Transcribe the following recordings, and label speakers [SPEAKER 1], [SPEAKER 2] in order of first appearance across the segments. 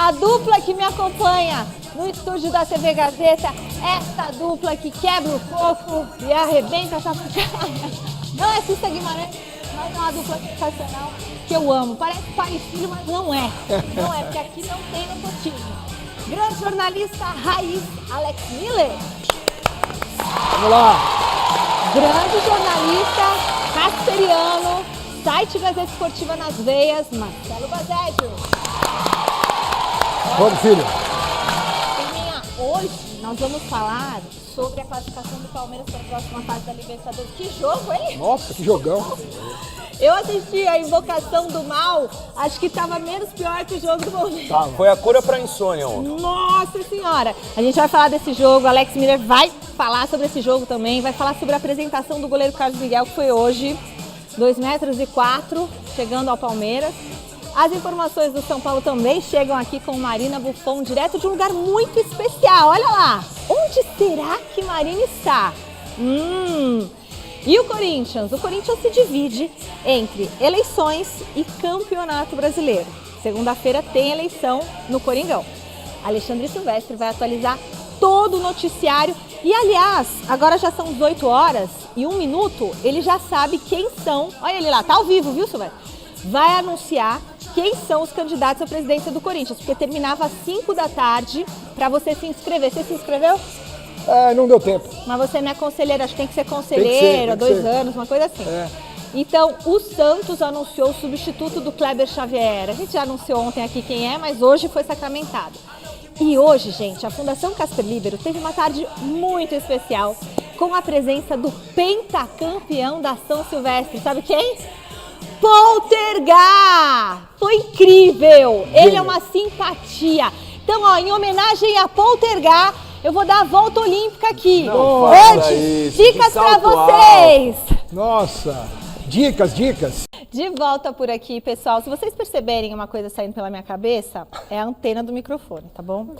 [SPEAKER 1] A dupla que me acompanha no estúdio da TV Gazeta, essa dupla que quebra o coco e arrebenta a sapucaia. Não é Cissa Guimarães, mas é uma dupla sensacional que eu amo. Parece pai e filho, mas não é. Não é, porque aqui não tem nepotismo. Grande jornalista raiz, Alex Miller.
[SPEAKER 2] Vamos lá.
[SPEAKER 1] Grande jornalista casteriano, site Gazeta Esportiva nas veias, Marcelo Bazédio.
[SPEAKER 2] Vamos, filho.
[SPEAKER 1] Turminha, hoje nós vamos falar sobre a classificação do Palmeiras para a próxima fase da Libertadores. Que jogo, hein?
[SPEAKER 2] Nossa, que jogão.
[SPEAKER 1] Eu assisti a Invocação do Mal, acho que estava menos pior que o jogo do Palmeiras.
[SPEAKER 3] Foi a cura pra insônia ontem.
[SPEAKER 1] Nossa Senhora! A gente vai falar desse jogo, Alex Miller vai falar sobre esse jogo também, vai falar sobre a apresentação do goleiro Carlos Miguel, que foi hoje, 2,4 metros, chegando ao Palmeiras. As informações do São Paulo também chegam aqui com Marina Buffon, direto de um lugar muito especial. Olha lá! Onde será que Marina está? E o Corinthians? O Corinthians se divide entre eleições e Campeonato Brasileiro. Segunda-feira tem eleição no Coringão. Alexandre Silvestre vai atualizar todo o noticiário. E, aliás, agora já são 18 horas e 1 minuto, ele já sabe quem são. Olha ele lá, tá ao vivo, viu, Silvestre? Vai anunciar quem são os candidatos à presidência do Corinthians, porque terminava às 5 da tarde para você se inscrever. Você se inscreveu?
[SPEAKER 2] Não deu tempo.
[SPEAKER 1] Mas você não é conselheiro, acho que tem que ser conselheiro há 2 anos, uma coisa assim. Então, o Santos anunciou o substituto do Kleber Xavier. A gente já anunciou ontem aqui quem é, mas hoje foi sacramentado. E hoje, gente, a Fundação Casper Libero teve uma tarde muito especial com a presença do pentacampeão da São Silvestre. Sabe quem? Poltergar! Foi incrível! Ele é uma simpatia. Então, ó, em homenagem a Poltergar, eu vou dar a volta olímpica aqui. Antes, dicas pra vocês!
[SPEAKER 2] Nossa, dicas.
[SPEAKER 1] De volta por aqui, pessoal. Se vocês perceberem uma coisa saindo pela minha cabeça, é a antena do microfone, tá bom?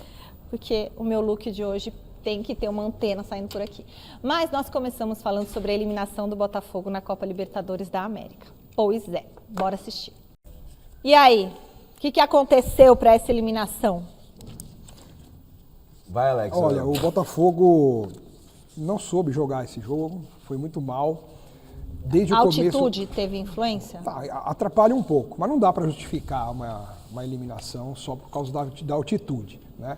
[SPEAKER 1] Porque o meu look de hoje tem que ter uma antena saindo por aqui. Mas nós começamos falando sobre a eliminação do Botafogo na Copa Libertadores da América. Pois é, bora assistir. E aí, o que aconteceu para essa eliminação?
[SPEAKER 3] Vai, Alex.
[SPEAKER 2] Olha, o Botafogo não soube jogar esse jogo, foi muito mal. Desde o começo. A
[SPEAKER 1] altitude teve influência?
[SPEAKER 2] Atrapalha um pouco, mas não dá para justificar uma eliminação só por causa da altitude, né?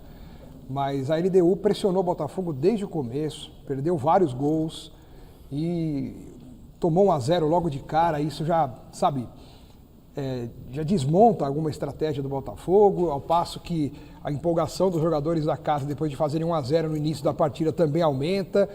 [SPEAKER 2] Mas a LDU pressionou o Botafogo desde o começo, perdeu vários gols e tomou 1-0 logo de cara. Isso já, sabe, já desmonta alguma estratégia do Botafogo, ao passo que a empolgação dos jogadores da casa depois de fazerem 1-0 no início da partida também aumenta.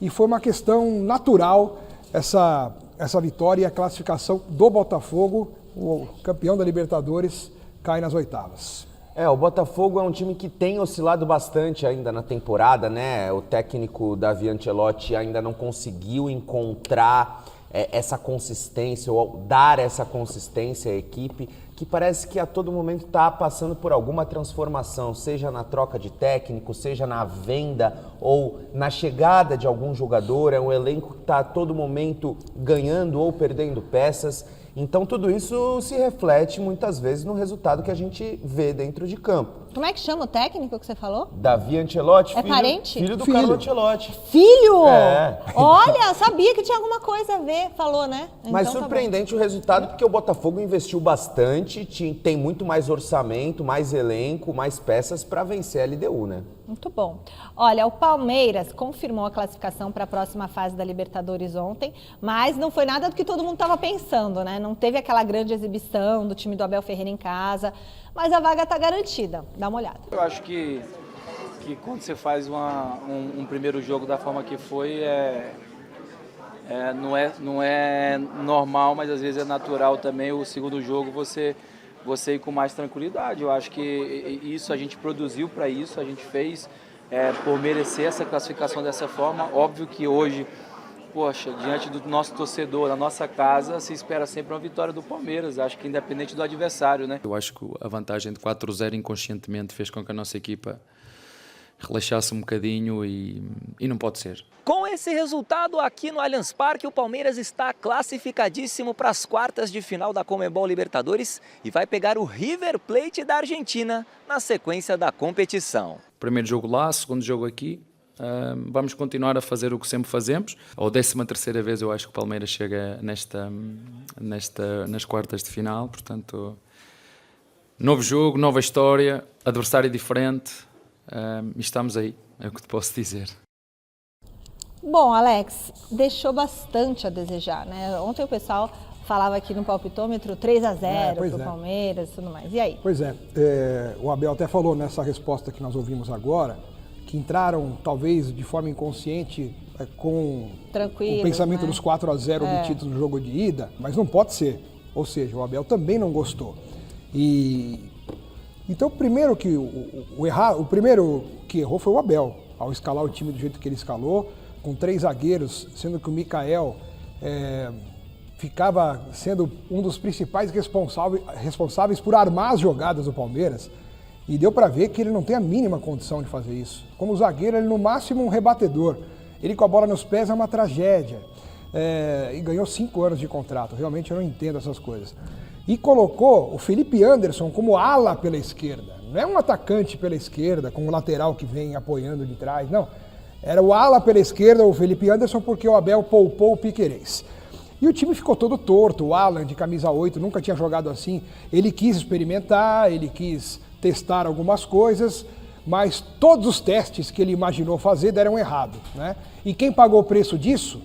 [SPEAKER 2] E foi uma questão natural essa vitória e a classificação do Botafogo, o campeão da Libertadores, cai nas oitavas.
[SPEAKER 3] O Botafogo é um time que tem oscilado bastante ainda na temporada, né? O técnico Davi Ancelotti ainda não conseguiu encontrar essa consistência ou dar essa consistência à equipe, que parece que a todo momento está passando por alguma transformação, seja na troca de técnico, seja na venda ou na chegada de algum jogador. É um elenco que está a todo momento ganhando ou perdendo peças. Então tudo isso se reflete muitas vezes no resultado que a gente vê dentro de campo.
[SPEAKER 1] Como é que chama o técnico que você falou?
[SPEAKER 3] Davi Ancelotti,
[SPEAKER 1] parente?
[SPEAKER 3] Filho do Carlo Ancelotti.
[SPEAKER 1] Filho?
[SPEAKER 3] É.
[SPEAKER 1] Olha, sabia que tinha alguma coisa a ver, falou, né? Então,
[SPEAKER 3] mas surpreendente o resultado, porque o Botafogo investiu bastante, tem muito mais orçamento, mais elenco, mais peças para vencer a LDU, né?
[SPEAKER 1] Muito bom. Olha, o Palmeiras confirmou a classificação para a próxima fase da Libertadores ontem, mas não foi nada do que todo mundo estava pensando, né? Não teve aquela grande exibição do time do Abel Ferreira em casa, mas a vaga está garantida. Dá uma olhada.
[SPEAKER 4] Eu acho que quando você faz um primeiro jogo da forma que foi, não é normal, mas às vezes é natural também o segundo jogo você ir com mais tranquilidade. Eu acho que isso a gente produziu para isso, a gente fez por merecer essa classificação dessa forma. Óbvio que hoje, poxa, diante do nosso torcedor, da nossa casa, se espera sempre uma vitória do Palmeiras, acho que independente do adversário, né?
[SPEAKER 5] Eu acho que a vantagem de 4-0 inconscientemente fez com que a nossa equipa
[SPEAKER 4] relaxasse um bocadinho e não pode ser.
[SPEAKER 5] Com esse resultado aqui no Allianz Parque, o Palmeiras está classificadíssimo para as quartas de final da Conmebol Libertadores e vai pegar o River Plate da Argentina na sequência da competição.
[SPEAKER 4] Primeiro jogo lá, segundo jogo aqui. Vamos continuar a fazer o que sempre fazemos. A 13ª vez eu acho que o Palmeiras chega nas quartas de final. Portanto, novo jogo, nova história, adversário diferente. E estamos aí, é o que te posso dizer.
[SPEAKER 1] Bom, Alex, deixou bastante a desejar, né? Ontem o pessoal falava aqui no palpitômetro 3-0 para o Palmeiras e tudo mais. E aí?
[SPEAKER 2] Pois é, o Abel até falou nessa resposta que nós ouvimos agora, que entraram talvez de forma inconsciente com o pensamento, né, dos 4-0 obtidos no jogo de ida, mas não pode ser. Ou seja, o Abel também não gostou. Então, primeiro que o primeiro que errou foi o Abel, ao escalar o time do jeito que ele escalou, com 3 zagueiros, sendo que o Michael ficava sendo um dos principais responsáveis por armar as jogadas do Palmeiras, e deu para ver que ele não tem a mínima condição de fazer isso. Como zagueiro, ele no máximo um rebatedor. Ele com a bola nos pés é uma tragédia. E ganhou 5 anos de contrato, realmente eu não entendo essas coisas. E colocou o Felipe Anderson como ala pela esquerda. Não é um atacante pela esquerda, com um lateral que vem apoiando de trás, não. Era o ala pela esquerda, o Felipe Anderson, porque o Abel poupou o Piquerez. E o time ficou todo torto. O Alan, de camisa 8, nunca tinha jogado assim. Ele quis experimentar, ele quis testar algumas coisas, mas todos os testes que ele imaginou fazer deram errado, né? E quem pagou o preço disso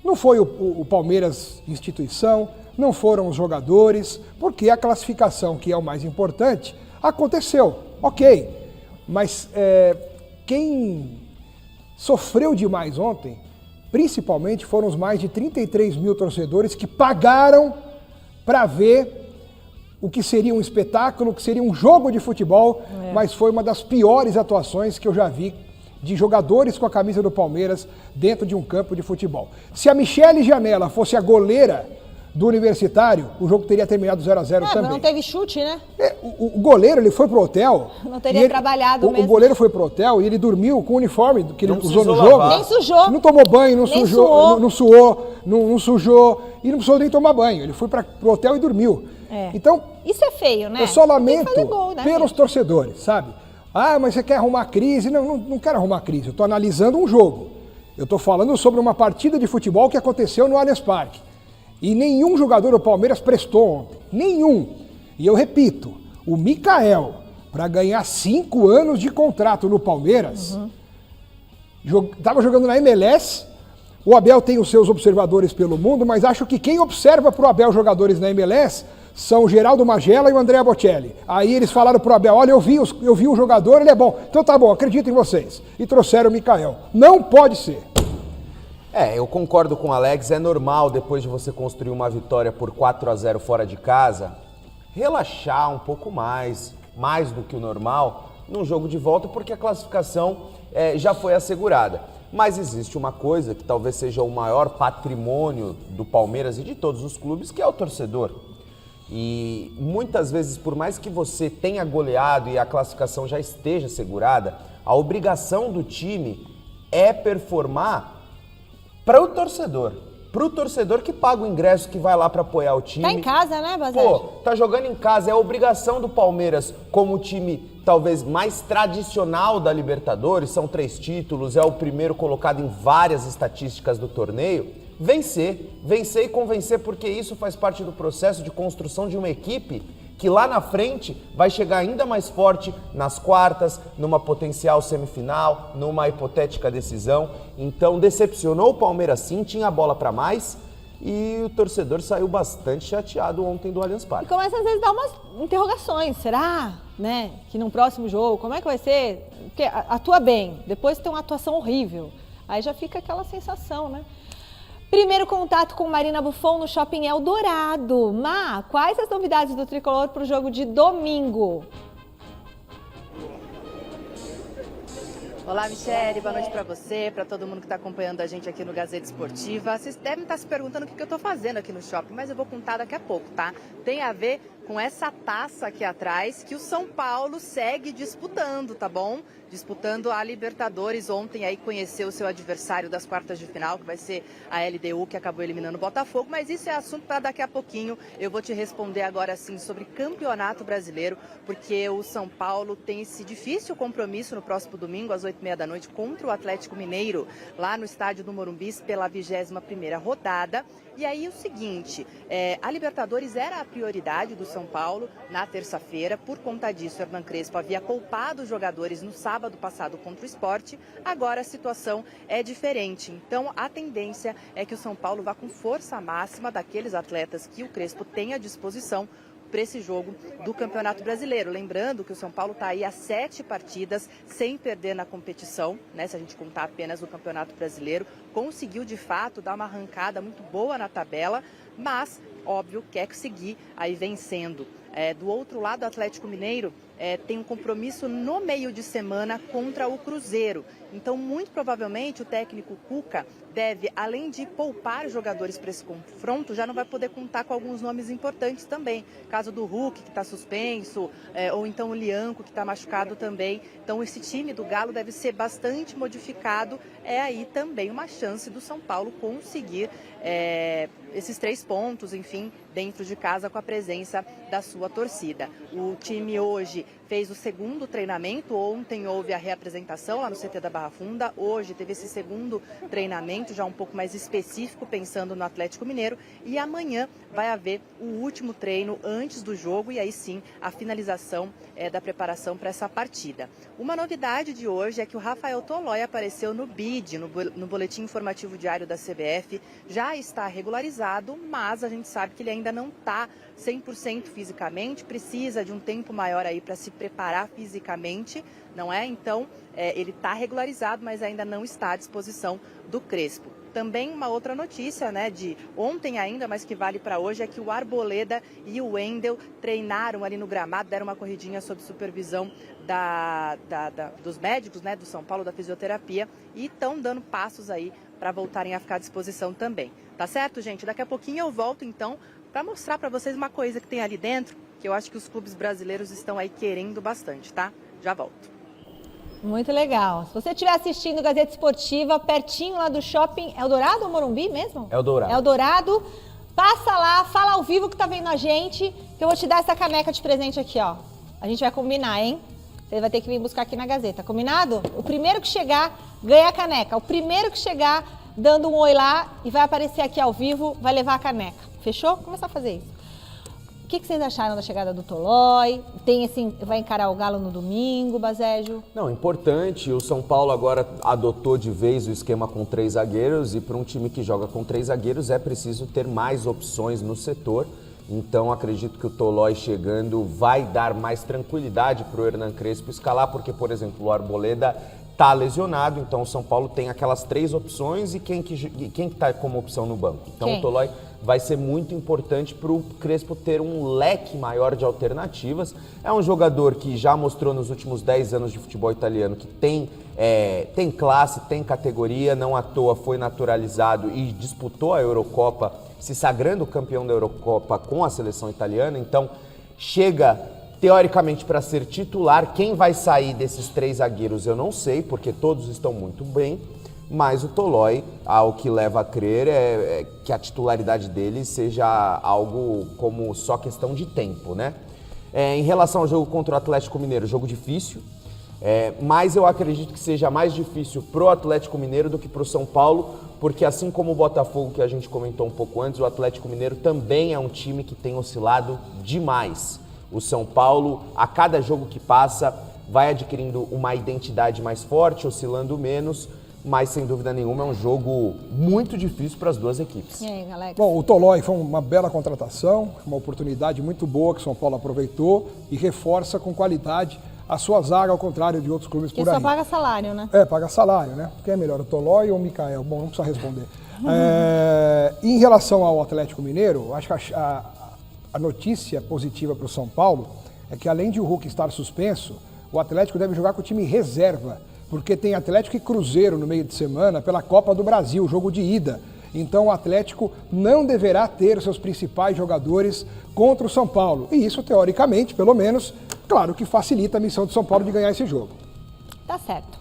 [SPEAKER 2] não foi o Palmeiras instituição, não foram os jogadores, porque a classificação, que é o mais importante, aconteceu, ok. Mas quem sofreu demais ontem, principalmente, foram os mais de 33 mil torcedores que pagaram para ver o que seria um espetáculo, o que seria um jogo de futebol, mas foi uma das piores atuações que eu já vi de jogadores com a camisa do Palmeiras dentro de um campo de futebol. Se a Michele Janela fosse a goleira do Universitário, o jogo teria terminado 0-0 também.
[SPEAKER 1] Não teve chute, né?
[SPEAKER 2] O goleiro, ele foi pro hotel.
[SPEAKER 1] Não teria trabalhado mesmo.
[SPEAKER 2] O goleiro foi pro hotel e ele dormiu com o uniforme que ele usou no
[SPEAKER 3] lavar.
[SPEAKER 2] jogo.
[SPEAKER 1] Nem sujou.
[SPEAKER 2] Não tomou banho, não
[SPEAKER 1] Nem
[SPEAKER 2] sujou, não suou, não sujou e não precisou nem tomar banho. Ele foi pro hotel e dormiu. Então,
[SPEAKER 1] isso é feio, né?
[SPEAKER 2] Eu só lamento
[SPEAKER 1] gol, né,
[SPEAKER 2] pelos torcedores, sabe? Ah, mas você quer arrumar crise? Não quero arrumar crise. Eu estou analisando um jogo. Eu estou falando sobre uma partida de futebol que aconteceu no Allianz Parque. E nenhum jogador do Palmeiras prestou ontem. Nenhum. E eu repito, o Michael, para ganhar 5 anos de contrato no Palmeiras, estava jogando na MLS. O Abel tem os seus observadores pelo mundo, mas acho que quem observa para o Abel jogadores na MLS são o Geraldo Magela e o Andrea Bocelli. Aí eles falaram para o Abel, olha, eu vi o jogador, ele é bom. Então tá bom, acredito em vocês. E trouxeram o Michael. Não pode ser.
[SPEAKER 3] Eu concordo com o Alex, é normal depois de você construir uma vitória por 4-0 fora de casa, relaxar um pouco mais do que o normal, num jogo de volta, porque a classificação já foi assegurada. Mas existe uma coisa que talvez seja o maior patrimônio do Palmeiras e de todos os clubes, que é o torcedor. E muitas vezes, por mais que você tenha goleado e a classificação já esteja assegurada, a obrigação do time é performar para o torcedor que paga o ingresso, que vai lá para apoiar o time.
[SPEAKER 1] Tá em casa, né, Basílio?
[SPEAKER 3] Tá jogando em casa, é a obrigação do Palmeiras, como o time talvez mais tradicional da Libertadores, são 3 títulos, é o primeiro colocado em várias estatísticas do torneio, vencer e convencer, porque isso faz parte do processo de construção de uma equipe que lá na frente vai chegar ainda mais forte nas quartas, numa potencial semifinal, numa hipotética decisão. Então decepcionou o Palmeiras sim, tinha bola para mais e o torcedor saiu bastante chateado ontem do Allianz Parque.
[SPEAKER 1] E começa às vezes a dar umas interrogações, será, né, que num próximo jogo, como é que vai ser? Porque atua bem, depois tem uma atuação horrível, aí já fica aquela sensação, né? Primeiro contato com Marina Buffon no Shopping Eldorado. Má, quais as novidades do Tricolor para o jogo de domingo?
[SPEAKER 6] Olá, Michele, boa noite para você, para todo mundo que está acompanhando a gente aqui no Gazeta Esportiva. Vocês devem estar se perguntando o que eu estou fazendo aqui no shopping, mas eu vou contar daqui a pouco, tá? Tem a ver com essa taça aqui atrás que o São Paulo segue disputando, tá bom? Disputando a Libertadores. Ontem aí conheceu o seu adversário das quartas de final, que vai ser a LDU, que acabou eliminando o Botafogo, mas isso é assunto para daqui a pouquinho. Eu vou te responder agora sim sobre Campeonato Brasileiro, porque o São Paulo tem esse difícil compromisso no próximo domingo, às 8h30 da noite, contra o Atlético Mineiro, lá no estádio do Morumbi, pela 21ª rodada. E aí o seguinte, a Libertadores era a prioridade do São Paulo na terça-feira. Por conta disso, Hernan Crespo havia poupado os jogadores no sábado passado contra o Sport. Agora a situação é diferente. Então a tendência é que o São Paulo vá com força máxima daqueles atletas que o Crespo tem à disposição para esse jogo do Campeonato Brasileiro. Lembrando que o São Paulo está aí a 7 partidas sem perder na competição, né? Se a gente contar apenas o Campeonato Brasileiro, conseguiu de fato dar uma arrancada muito boa na tabela, mas, óbvio, quer seguir aí vencendo. Do outro lado, o Atlético Mineiro tem um compromisso no meio de semana contra o Cruzeiro. Então, muito provavelmente, o técnico Cuca deve, além de poupar jogadores para esse confronto, já não vai poder contar com alguns nomes importantes também. Caso do Hulk, que está suspenso, ou então o Lianco, que está machucado também. Então, esse time do Galo deve ser bastante modificado. É aí também uma chance do São Paulo conseguir esses 3 pontos, enfim, dentro de casa com a presença da sua torcida. O time hoje fez o segundo treinamento. Ontem houve a reapresentação lá no CT da Barra Funda. Hoje teve esse segundo treinamento, já um pouco mais específico, pensando no Atlético Mineiro. E amanhã vai haver o último treino antes do jogo e aí sim a finalização da preparação para essa partida. Uma novidade de hoje é que o Rafael Tolói apareceu no BID, no Boletim Informativo Diário da CBF. Já está regularizado, mas a gente sabe que ele ainda não está 100% fisicamente, precisa de um tempo maior aí para se preparar fisicamente, não é? Então, ele está regularizado, mas ainda não está à disposição do Crespo. Também uma outra notícia, né, de ontem ainda, mas que vale para hoje, é que o Arboleda e o Wendel treinaram ali no gramado, deram uma corridinha sob supervisão dos médicos, né, do São Paulo, da fisioterapia, e estão dando passos aí para voltarem a ficar à disposição também. Tá certo, gente? Daqui a pouquinho eu volto, então, para mostrar para vocês uma coisa que tem ali dentro, que eu acho que os clubes brasileiros estão aí querendo bastante, tá? Já volto.
[SPEAKER 1] Muito legal. Se você estiver assistindo Gazeta Esportiva, pertinho lá do Shopping Eldorado ou Morumbi mesmo?
[SPEAKER 3] Eldorado.
[SPEAKER 1] Eldorado. Passa lá, fala ao vivo que tá vendo a gente, que eu vou te dar essa caneca de presente aqui, ó. A gente vai combinar, hein? Você vai ter que vir buscar aqui na Gazeta, combinado? O primeiro que chegar, ganha a caneca. O primeiro que chegar, dando um oi lá e vai aparecer aqui ao vivo, vai levar a caneca. Fechou? Vou começar a fazer isso. O que vocês acharam da chegada do Tolói? Vai encarar o Galo no domingo, Basejo?
[SPEAKER 3] Não, importante. O São Paulo agora adotou de vez o esquema com 3 zagueiros e para um time que joga com 3 zagueiros é preciso ter mais opções no setor. Então acredito que o Tolói chegando vai dar mais tranquilidade para o Hernan Crespo escalar, porque, por exemplo, o Arboleda está lesionado, então o São Paulo tem aquelas 3 opções e quem está como opção no banco? Então o Tolói vai ser muito importante para o Crespo ter um leque maior de alternativas. É um jogador que já mostrou nos últimos 10 anos de futebol italiano que tem classe, tem categoria, não à toa foi naturalizado e disputou a Eurocopa, se sagrando campeão da Eurocopa com a seleção italiana. Então chega teoricamente para ser titular. Quem vai sair desses 3 zagueiros eu não sei, porque todos estão muito bem. Mas o Tolói, ao que leva a crer, é que a titularidade dele seja algo como só questão de tempo, né? Em relação ao jogo contra o Atlético Mineiro, jogo difícil, mas eu acredito que seja mais difícil pro Atlético Mineiro do que pro São Paulo, porque assim como o Botafogo, que a gente comentou um pouco antes, o Atlético Mineiro também é um time que tem oscilado demais. O São Paulo, a cada jogo que passa, vai adquirindo uma identidade mais forte, oscilando menos, mas sem dúvida nenhuma é um jogo muito difícil para as duas equipes.
[SPEAKER 1] E aí, Alex?
[SPEAKER 2] Bom, o Tolói foi uma bela contratação, uma oportunidade muito boa que o São Paulo aproveitou e reforça com qualidade a sua zaga, ao contrário de outros clubes por aí.
[SPEAKER 1] Que só paga salário, né?
[SPEAKER 2] Paga salário, né? Quem é melhor, o Tolói ou o Mikael? Bom, não precisa responder. Em relação ao Atlético Mineiro, acho que a notícia positiva para o São Paulo é que, além de o Hulk estar suspenso, o Atlético deve jogar com o time reserva, porque tem Atlético e Cruzeiro no meio de semana pela Copa do Brasil, jogo de ida. Então o Atlético não deverá ter seus principais jogadores contra o São Paulo. E isso, teoricamente, pelo menos, claro que facilita a missão do São Paulo de ganhar esse jogo.
[SPEAKER 1] Tá certo.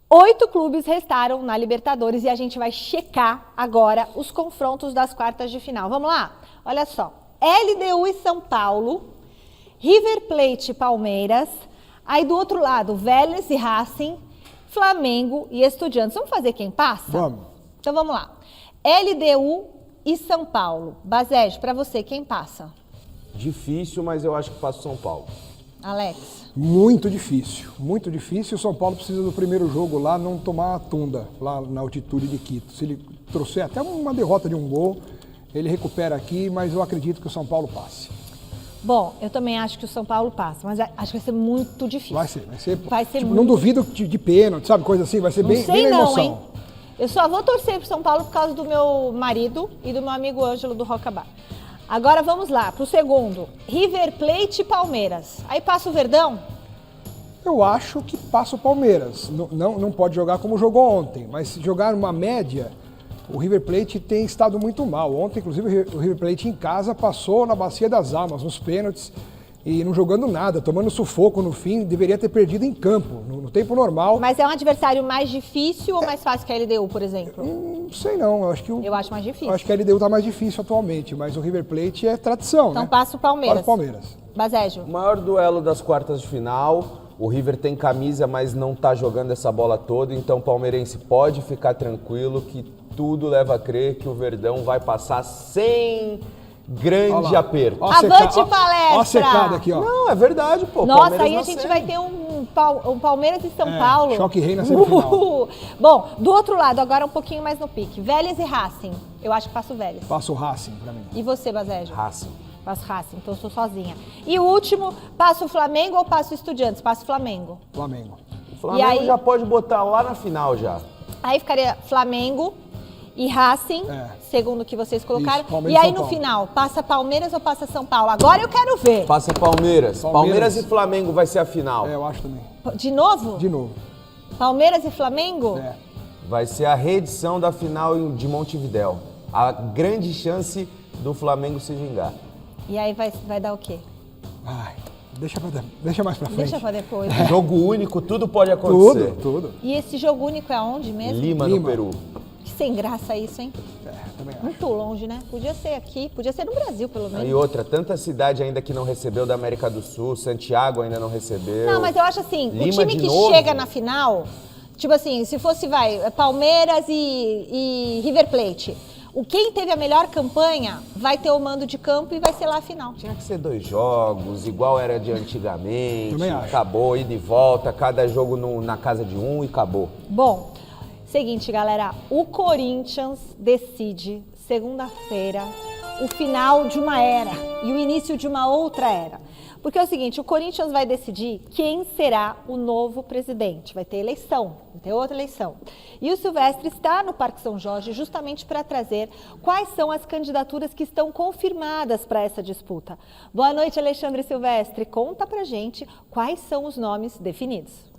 [SPEAKER 1] 8 clubes restaram na Libertadores e a gente vai checar agora os confrontos das quartas de final. Vamos lá? Olha só. LDU e São Paulo, River Plate e Palmeiras, aí do outro lado, Vélez e Racing, Flamengo e Estudiantes. Vamos fazer quem passa?
[SPEAKER 2] Vamos.
[SPEAKER 1] Então vamos lá. LDU e São Paulo. Basege, para você, quem passa?
[SPEAKER 3] Difícil, mas eu acho que passa o São Paulo.
[SPEAKER 1] Alex?
[SPEAKER 2] Muito difícil, muito difícil. O São Paulo precisa do primeiro jogo lá não tomar a tunda lá na altitude de Quito. Se ele trouxer até uma derrota de um gol, ele recupera aqui, mas eu acredito que o São Paulo passe.
[SPEAKER 1] Bom, eu também acho que o São Paulo passa, mas acho que vai ser muito difícil.
[SPEAKER 2] Vai ser.
[SPEAKER 1] Vai ser
[SPEAKER 2] tipo,
[SPEAKER 1] muito
[SPEAKER 2] não duvido de pênalti, sabe, coisa assim, vai ser bem na emoção.
[SPEAKER 1] Hein? Eu só vou torcer pro São Paulo por causa do meu marido e do meu amigo Ângelo do Rocabar. Agora vamos lá, pro segundo. River Plate e Palmeiras. Aí passa o Verdão?
[SPEAKER 2] Eu acho que passa o Palmeiras. Não pode jogar como jogou ontem, mas se jogar uma média, o River Plate tem estado muito mal. Ontem, inclusive, o River Plate em casa passou na Bacia das Almas, nos pênaltis, e não jogando nada, tomando sufoco no fim, deveria ter perdido em campo, no tempo normal.
[SPEAKER 1] Mas é um adversário mais difícil ou mais fácil que a LDU, por exemplo?
[SPEAKER 2] Não sei não,
[SPEAKER 1] eu acho mais difícil.
[SPEAKER 2] Eu acho que a LDU está mais difícil atualmente, mas o River Plate é tradição,
[SPEAKER 1] então
[SPEAKER 2] né?
[SPEAKER 1] passa o Palmeiras.
[SPEAKER 2] Para o Palmeiras.
[SPEAKER 1] Basejo.
[SPEAKER 3] O maior duelo das quartas de final. O River tem camisa, mas não está jogando essa bola toda, então o palmeirense pode ficar tranquilo que tudo leva a crer que o Verdão vai passar sem grande aperto.
[SPEAKER 1] Avante palestra!
[SPEAKER 2] Ó a secada aqui, ó.
[SPEAKER 3] Não, é verdade, pô.
[SPEAKER 1] Nossa,
[SPEAKER 3] Palmeiras
[SPEAKER 1] aí a gente vai ter um Palmeiras e São
[SPEAKER 2] É,
[SPEAKER 1] Paulo.
[SPEAKER 2] choque rei na semifinal.
[SPEAKER 1] Bom, do outro lado, agora um pouquinho mais no pique. Vélez e Racing. Eu acho que passa o Vélez.
[SPEAKER 2] Passa o Racing pra mim.
[SPEAKER 1] E você, Basejo?
[SPEAKER 3] Racing.
[SPEAKER 1] Passo Racing, então eu sou sozinha. E o último, passa o Flamengo ou passa o Estudiantes? Passa o Flamengo.
[SPEAKER 2] Flamengo.
[SPEAKER 3] O Flamengo
[SPEAKER 1] aí-
[SPEAKER 3] já pode botar lá na final já.
[SPEAKER 1] Aí ficaria Flamengo e Racing, segundo o que vocês colocaram.
[SPEAKER 2] Isso, Palmeiras
[SPEAKER 1] E aí
[SPEAKER 2] e São
[SPEAKER 1] no
[SPEAKER 2] Paulo.
[SPEAKER 1] final, passa Palmeiras ou passa São Paulo? Agora eu quero ver.
[SPEAKER 3] Passa Palmeiras.
[SPEAKER 2] Palmeiras.
[SPEAKER 3] Palmeiras e Flamengo vai ser a final.
[SPEAKER 2] É, eu acho também.
[SPEAKER 1] De novo?
[SPEAKER 2] De novo.
[SPEAKER 1] Palmeiras e Flamengo?
[SPEAKER 2] É.
[SPEAKER 3] Vai ser a reedição da final de Montevidéu. A grande chance do Flamengo se vingar.
[SPEAKER 1] E aí vai dar o quê?
[SPEAKER 2] Ai, deixa mais pra frente.
[SPEAKER 1] Deixa pra depois.
[SPEAKER 3] Jogo único, tudo pode acontecer.
[SPEAKER 2] Tudo.
[SPEAKER 1] E esse jogo único é aonde mesmo?
[SPEAKER 3] Lima, no Peru.
[SPEAKER 1] Que sem graça isso, hein?
[SPEAKER 2] Também acho.
[SPEAKER 1] Muito longe, né? Podia ser aqui, podia ser no Brasil, pelo menos.
[SPEAKER 3] E outra, tanta cidade ainda que não recebeu da América do Sul, Santiago ainda não recebeu.
[SPEAKER 1] Não, mas eu acho assim, o
[SPEAKER 3] Lima
[SPEAKER 1] time
[SPEAKER 3] de
[SPEAKER 1] que
[SPEAKER 3] novo?
[SPEAKER 1] chega na final, tipo assim, se fosse, Palmeiras e River Plate, quem teve a melhor campanha vai ter o mando de campo e vai ser lá a final.
[SPEAKER 3] Tinha que ser 2 jogos, igual era de antigamente.
[SPEAKER 2] Também acho.
[SPEAKER 3] Acabou, ida e volta, cada jogo na casa de um e acabou.
[SPEAKER 1] Bom, seguinte, galera, o Corinthians decide, segunda-feira, o final de uma era e o início de uma outra era. Porque é o seguinte, o Corinthians vai decidir quem será o novo presidente. Vai ter eleição, vai ter outra eleição. E o Silvestre está no Parque São Jorge justamente para trazer quais são as candidaturas que estão confirmadas para essa disputa. Boa noite, Alexandre Silvestre. Conta pra gente quais são os nomes definidos.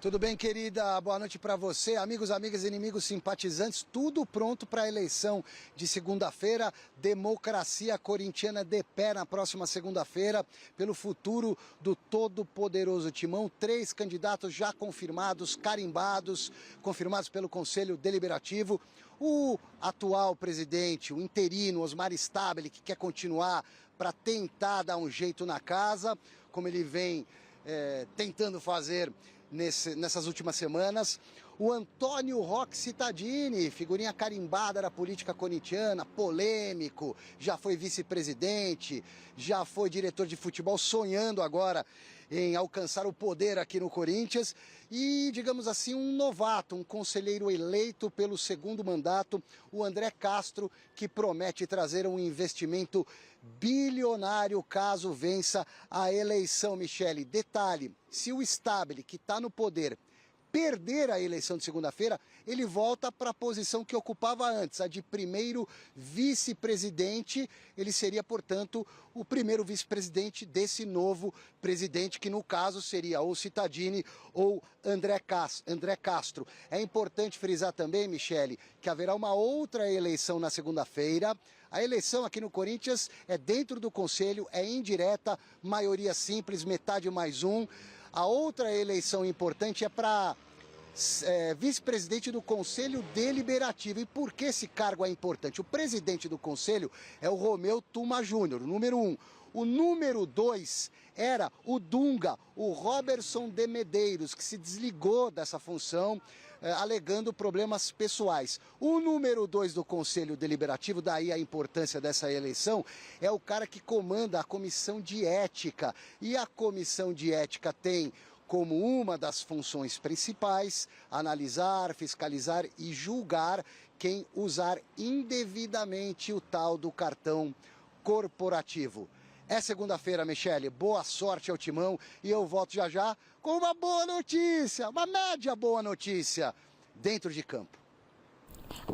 [SPEAKER 7] Tudo bem, querida? Boa noite para você, amigos, amigas, inimigos, simpatizantes. Tudo pronto para a eleição de segunda-feira. Democracia corintiana de pé na próxima segunda-feira pelo futuro do todo-poderoso Timão. 3 candidatos já confirmados, carimbados, confirmados pelo Conselho Deliberativo. O atual presidente, o interino, Osmar Stabile, que quer continuar para tentar dar um jeito na casa, como ele vem tentando fazer nessas últimas semanas. O Antônio Roque Cittadini, figurinha carimbada da política corintiana, polêmico, já foi vice-presidente, já foi diretor de futebol, sonhando agora em alcançar o poder aqui no Corinthians. E, digamos assim, um novato, um conselheiro eleito pelo 2º mandato, o André Castro, que promete trazer um investimento bilionário caso vença a eleição, Michele. Detalhe, se o Stabile, que está no poder, perder a eleição de segunda-feira, ele volta para a posição que ocupava antes, a de primeiro vice-presidente. Ele seria, portanto, o primeiro vice-presidente desse novo presidente, que no caso seria ou Cittadini ou André Castro. É importante frisar também, Michele, que haverá uma outra eleição na segunda-feira. A eleição aqui no Corinthians é dentro do Conselho, é indireta, maioria simples, metade mais um. A outra eleição importante é para vice-presidente do Conselho Deliberativo. E por que esse cargo é importante? O presidente do Conselho é o Romeu Tuma Júnior, número 1. O número 2 era o Dunga, o Robertson de Medeiros, que se desligou dessa função, alegando problemas pessoais. O número 2 do Conselho Deliberativo, daí a importância dessa eleição, é o cara que comanda a Comissão de Ética. E a Comissão de Ética tem como uma das funções principais analisar, fiscalizar e julgar quem usar indevidamente o tal do cartão corporativo. É segunda-feira, Michele. Boa sorte ao Timão e eu volto já já com uma boa notícia, uma média boa notícia dentro de campo.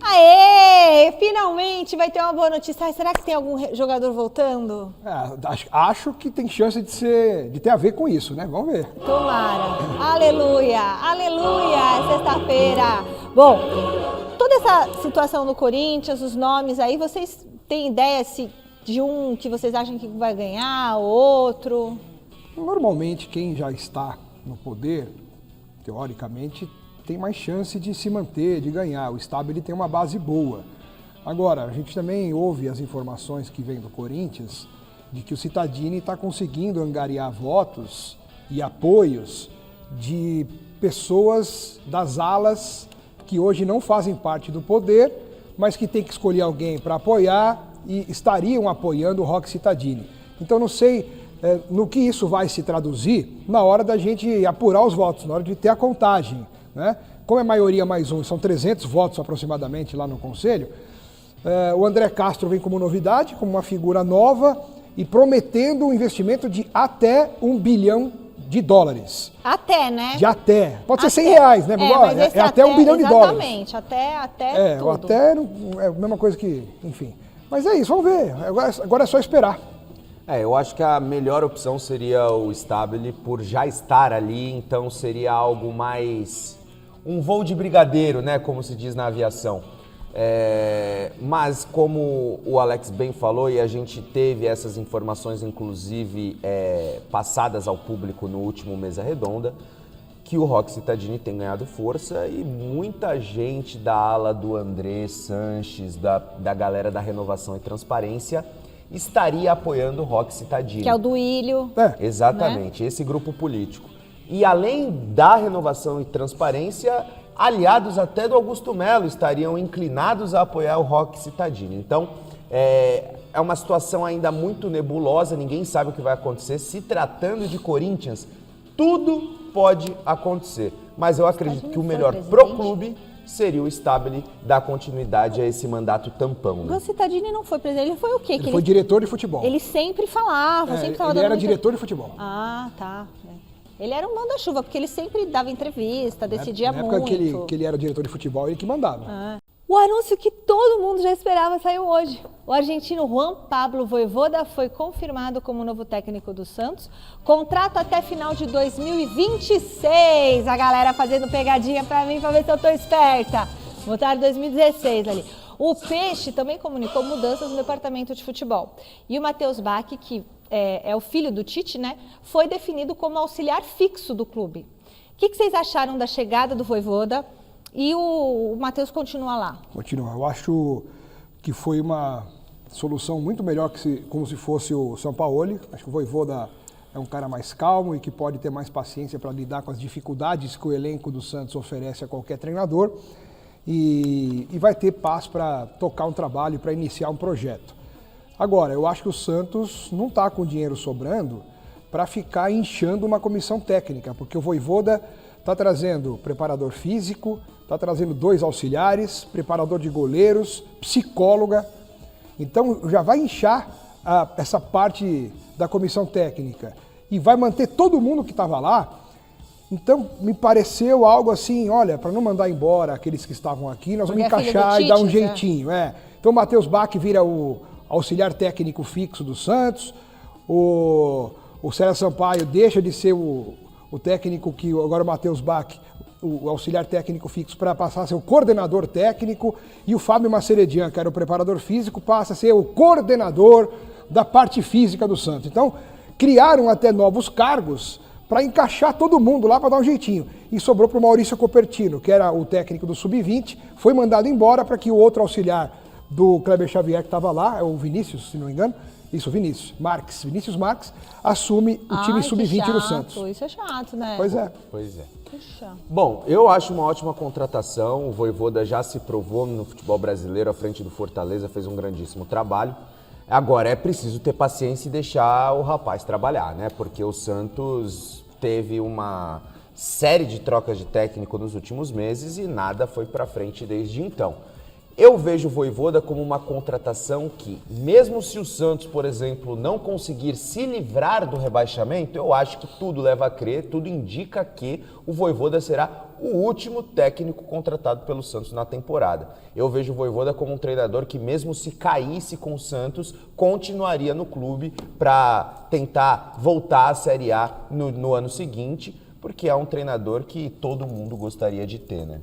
[SPEAKER 1] Aê! Finalmente vai ter uma boa notícia. Ai, será que tem algum jogador voltando?
[SPEAKER 2] Acho que tem chance de ter a ver com isso, né? Vamos ver.
[SPEAKER 1] Tomara. Aleluia! Aleluia! É sexta-feira. Bom, toda essa situação do Corinthians, os nomes aí, vocês têm ideia de um que vocês acham que vai ganhar, outro?
[SPEAKER 2] Normalmente, quem já está no poder, teoricamente, tem mais chance de se manter, de ganhar. O Stabile tem uma base boa. Agora, a gente também ouve as informações que vêm do Corinthians de que o Cittadini está conseguindo angariar votos e apoios de pessoas das alas que hoje não fazem parte do poder, mas que tem que escolher alguém para apoiar e estariam apoiando o Roque Cittadini. Então, não sei no que isso vai se traduzir na hora da gente apurar os votos, na hora de ter a contagem, né? Como é maioria mais um, são 300 votos aproximadamente lá no Conselho, o André Castro vem como novidade, como uma figura nova e prometendo um investimento de até $1 bilhão.
[SPEAKER 1] Até, né?
[SPEAKER 2] De até. Pode ser R$100, né?
[SPEAKER 1] Mas
[SPEAKER 2] é até $1 bilhão.
[SPEAKER 1] Exatamente, até tudo.
[SPEAKER 2] O até é a mesma coisa que, enfim. Mas é isso, vamos ver. Agora é só esperar.
[SPEAKER 3] Eu acho que a melhor opção seria o Stabile, por já estar ali, então seria algo mais um voo de brigadeiro, né, como se diz na aviação. Mas como o Alex bem falou, e a gente teve essas informações, inclusive, passadas ao público no último Mesa Redonda, que o Roque Cittadini tem ganhado força e muita gente da ala do André Sanches, da galera da Renovação e Transparência, estaria apoiando o Roque Cittadini.
[SPEAKER 1] Que é o do Ilho.
[SPEAKER 3] Exatamente, né? Esse grupo político. E além da Renovação e Transparência, aliados até do Augusto Melo estariam inclinados a apoiar o Roque Cittadini. Então, é uma situação ainda muito nebulosa, ninguém sabe o que vai acontecer. Se tratando de Corinthians, tudo pode acontecer. Mas eu acredito que o melhor pro clube seria o Stabile dar continuidade a esse mandato tampão. Né?
[SPEAKER 1] O Cittadini não foi presidente, ele foi o quê?
[SPEAKER 2] Ele foi diretor de futebol.
[SPEAKER 1] Ele sempre falava, sempre estava
[SPEAKER 2] dando... Ele era diretor de futebol.
[SPEAKER 1] Ah, tá. Ele era um manda-chuva, porque ele sempre dava entrevista, decidia muito.
[SPEAKER 2] Na época que ele era diretor de futebol, ele que mandava.
[SPEAKER 1] O anúncio que todo mundo já esperava saiu hoje. O argentino Juan Pablo Vojvoda foi confirmado como novo técnico do Santos. Contrato até final de 2026. A galera fazendo pegadinha pra mim, pra ver se eu tô esperta. Botaram 2016 ali. O Peixe também comunicou mudanças no departamento de futebol. E o Matheus Bach, que é o filho do Tite, né, foi definido como auxiliar fixo do clube. O que vocês acharam da chegada do Vojvoda? E o Matheus continua lá?
[SPEAKER 2] Continua. Eu acho que foi uma solução muito melhor que como se fosse o Sampaoli. Acho que o Vojvoda é um cara mais calmo e que pode ter mais paciência para lidar com as dificuldades que o elenco do Santos oferece a qualquer treinador. E vai ter paz para tocar um trabalho, para iniciar um projeto. Agora, eu acho que o Santos não está com dinheiro sobrando para ficar inchando uma comissão técnica, porque o Vojvoda está trazendo preparador físico, está trazendo 2 auxiliares, preparador de goleiros, psicóloga. Então já vai inchar essa parte da comissão técnica e vai manter todo mundo que estava lá Então, me pareceu algo assim, olha, para não mandar embora aqueles que estavam aqui, nós vamos
[SPEAKER 1] Porque é filho do
[SPEAKER 2] encaixar e dar um
[SPEAKER 1] Tite, né?
[SPEAKER 2] jeitinho. Então, o Matheus Bach vira o auxiliar técnico fixo do Santos, o César Sampaio deixa de ser o técnico que agora o Matheus Bach, o auxiliar técnico fixo, para passar a ser o coordenador técnico, e o Fábio Maceredian, que era o preparador físico, passa a ser o coordenador da parte física do Santos. Então, criaram até novos cargos para encaixar todo mundo lá, para dar um jeitinho. E sobrou para o Maurício Copertino, que era o técnico do Sub-20, foi mandado embora para que o outro auxiliar do Kleber Xavier, que estava lá, é o Vinícius, se não me engano, Vinícius Marques, assume o time Sub-20 do Santos.
[SPEAKER 1] Isso é chato, né?
[SPEAKER 2] Pois é.
[SPEAKER 1] Puxa.
[SPEAKER 3] Bom, eu acho uma ótima contratação. O Vojvoda já se provou no futebol brasileiro à frente do Fortaleza, fez um grandíssimo trabalho. Agora é preciso ter paciência e deixar o rapaz trabalhar, né? Porque o Santos teve uma série de trocas de técnico nos últimos meses e nada foi para frente desde então. Eu vejo o Vojvoda como uma contratação que, mesmo se o Santos, por exemplo, não conseguir se livrar do rebaixamento, eu acho que tudo leva a crer, tudo indica que o Vojvoda será o último técnico contratado pelo Santos na temporada. Eu vejo o Vojvoda como um treinador que, mesmo se caísse com o Santos, continuaria no clube para tentar voltar à Série A no ano seguinte, porque é um treinador que todo mundo gostaria de ter, né?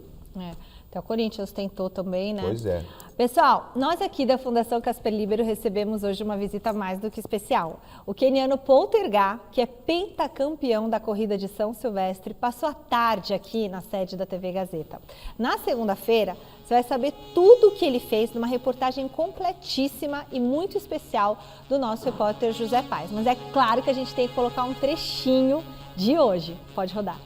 [SPEAKER 1] Até o Corinthians tentou também, né?
[SPEAKER 3] Pois é.
[SPEAKER 1] Pessoal, nós aqui da Fundação Casper Libero recebemos hoje uma visita mais do que especial. O queniano Poltergar, que é pentacampeão da corrida de São Silvestre, passou a tarde aqui na sede da TV Gazeta. Na segunda-feira, você vai saber tudo o que ele fez numa reportagem completíssima e muito especial do nosso repórter José Paes. Mas é claro que a gente tem que colocar um trechinho de hoje. Pode rodar.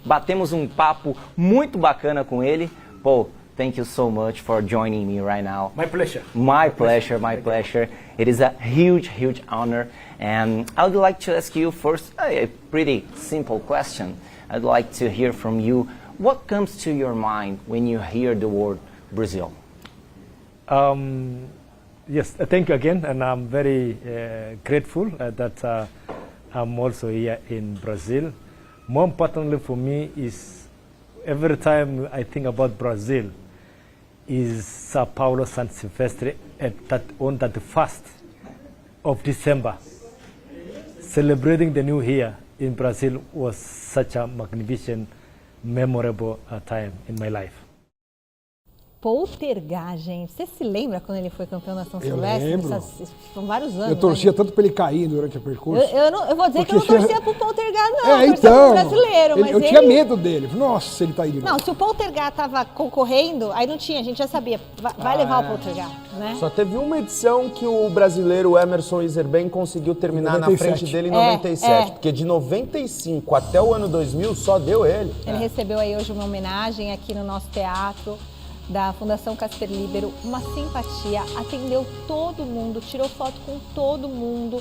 [SPEAKER 5] Batemos um papo muito bacana com ele. Paul, thank you so much for joining me right now.
[SPEAKER 8] My pleasure.
[SPEAKER 5] My pleasure, my pleasure. It is a huge, huge honor. And I would like to ask you first a pretty simple question. I'd like to hear from you. What comes to your mind when you hear the word Brazil?
[SPEAKER 8] Yes, thank you again. And I'm very grateful that I'm also here in Brazil. More importantly for me is every time I think about Brazil is Sao Paulo San Silvestre on the 1st of December. Celebrating the new year in Brazil was such a magnificent, memorable time in my life.
[SPEAKER 1] Poltergar, gente. Você se lembra quando ele foi campeão da São
[SPEAKER 2] Eu
[SPEAKER 1] Silvestre?
[SPEAKER 2] lembro.
[SPEAKER 1] São vários anos.
[SPEAKER 2] Eu torcia
[SPEAKER 1] né?
[SPEAKER 2] tanto para ele cair durante o percurso.
[SPEAKER 1] Eu vou dizer que eu não torcia pro Poltergar, não. Eu torcia
[SPEAKER 2] então,
[SPEAKER 1] pro brasileiro, mas
[SPEAKER 2] eu tinha medo dele. Nossa, ele tá aí de novo.
[SPEAKER 1] Não, se o Poltergar tava concorrendo, aí não tinha, a gente já sabia. Vai levar o Poltergar, né?
[SPEAKER 3] Só teve uma edição que o brasileiro Emerson Iserben conseguiu terminar na frente dele em 97. Porque de 95 até o ano 2000 só deu ele.
[SPEAKER 1] Ele recebeu aí hoje uma homenagem aqui no nosso teatro da Fundação Casper Libero, uma simpatia, atendeu todo mundo, tirou foto com todo mundo,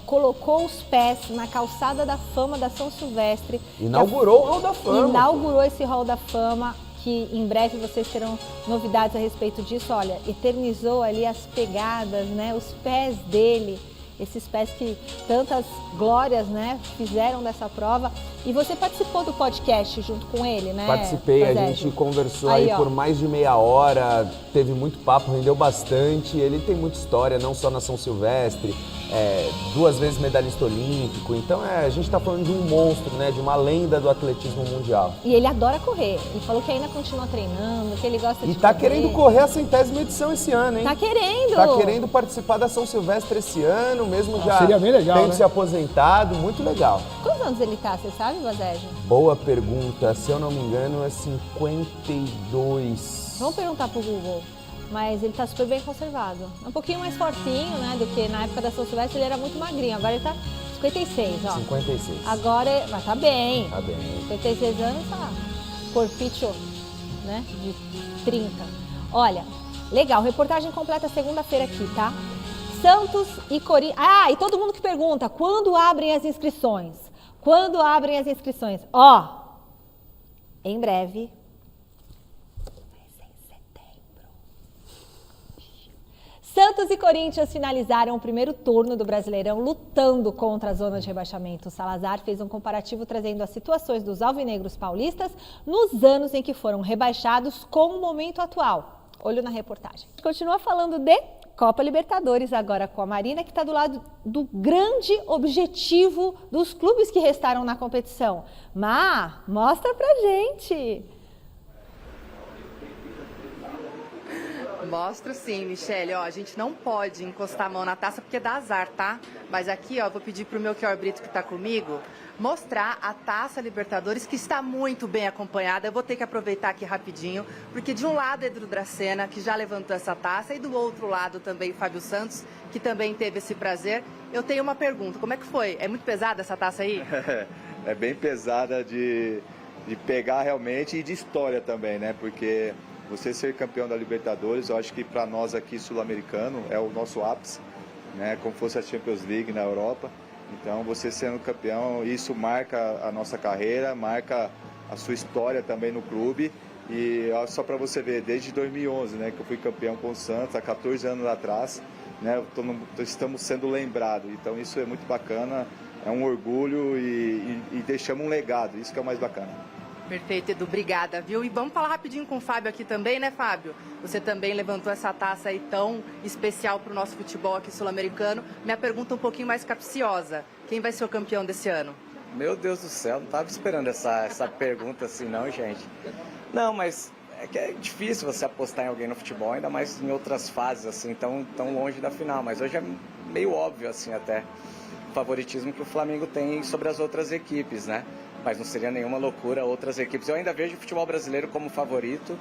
[SPEAKER 1] colocou os pés na calçada da fama da São Silvestre.
[SPEAKER 3] Inaugurou o Hall da Fama.
[SPEAKER 1] Inaugurou esse Hall da Fama, que em breve vocês terão novidades a respeito disso. Olha, eternizou ali as pegadas, né, os pés dele, esses pés que tantas glórias, né, fizeram dessa prova. E você participou do podcast junto com ele, né?
[SPEAKER 3] Participei,
[SPEAKER 1] Fazégio?
[SPEAKER 3] a gente conversou aí por mais de meia hora, teve muito papo, rendeu bastante. Ele tem muita história, não só na São Silvestre, 2 vezes medalhista olímpico. Então a gente está falando de um monstro, né, de uma lenda do atletismo mundial.
[SPEAKER 1] E ele adora correr. Ele falou que ainda continua treinando, que ele gosta de
[SPEAKER 3] E tá
[SPEAKER 1] correr.
[SPEAKER 3] querendo correr a 100ª edição esse ano, hein?
[SPEAKER 1] Tá querendo!
[SPEAKER 3] Tá querendo participar da São Silvestre esse ano, mesmo já
[SPEAKER 2] seria bem legal,
[SPEAKER 3] tendo
[SPEAKER 2] né?
[SPEAKER 3] se aposentado, muito legal.
[SPEAKER 1] Quantos anos ele tá, você sabe, Vazégio?
[SPEAKER 3] Boa pergunta, se eu não me engano é 52.
[SPEAKER 1] Vamos perguntar pro Google. Mas ele tá super bem conservado. É um pouquinho mais fortinho, né, do que na época da São Silvestre, ele era muito magrinho. Agora ele tá 56, ó.
[SPEAKER 3] 56.
[SPEAKER 1] Agora, mas tá bem.
[SPEAKER 3] Tá bem.
[SPEAKER 1] 56 anos, tá corpicho, né, de 30. Olha, legal, reportagem completa segunda-feira aqui, tá? Santos e Corinthians. Ah, e todo mundo que pergunta, quando abrem as inscrições? Quando abrem as inscrições? Ó, em breve. Vai ser em setembro. Santos e Corinthians finalizaram o primeiro turno do Brasileirão lutando contra a zona de rebaixamento. O Salazar fez um comparativo trazendo as situações dos alvinegros paulistas nos anos em que foram rebaixados com o momento atual. Olho na reportagem. Continua falando de Copa Libertadores agora com a Marina, que está do lado do grande objetivo dos clubes que restaram na competição. Má, mostra pra gente!
[SPEAKER 6] Mostro sim, Michele. Ó, a gente não pode encostar a mão na taça porque dá azar, tá? Mas aqui, ó, vou pedir pro meu Melchior Brito que tá comigo mostrar a Taça Libertadores, que está muito bem acompanhada. Eu vou ter que aproveitar aqui rapidinho, porque de um lado é Edu Dracena, que já levantou essa taça, e do outro lado também o Fábio Santos, que também teve esse prazer. Eu tenho uma pergunta, como é que foi? É muito pesada essa taça aí?
[SPEAKER 9] É bem pesada de pegar realmente e de história também, né? Porque você ser campeão da Libertadores, eu acho que para nós aqui sul-americano é o nosso ápice, né? Como fosse a Champions League na Europa. Então, você sendo campeão, isso marca a nossa carreira, marca a sua história também no clube. E só para você ver, desde 2011, né, que eu fui campeão com o Santos, há 14 anos atrás, né, estamos sendo lembrados. Então, isso é muito bacana, é um orgulho e deixamos um legado, isso que é o mais bacana.
[SPEAKER 6] Perfeito, Edu, obrigada, viu? E vamos falar rapidinho com o Fábio aqui também, né, Fábio? Você também levantou essa taça aí tão especial para o nosso futebol aqui sul-americano. Minha pergunta um pouquinho mais capciosa. Quem vai ser o campeão desse ano?
[SPEAKER 10] Meu Deus do céu, não estava esperando essa pergunta assim não, gente. Não, mas é que é difícil você apostar em alguém no futebol, ainda mais em outras fases, assim, tão longe da final. Mas hoje é meio óbvio, assim, até o favoritismo que o Flamengo tem sobre as outras equipes, né? Mas não seria nenhuma loucura outras equipes. Eu ainda vejo o futebol brasileiro como favorito,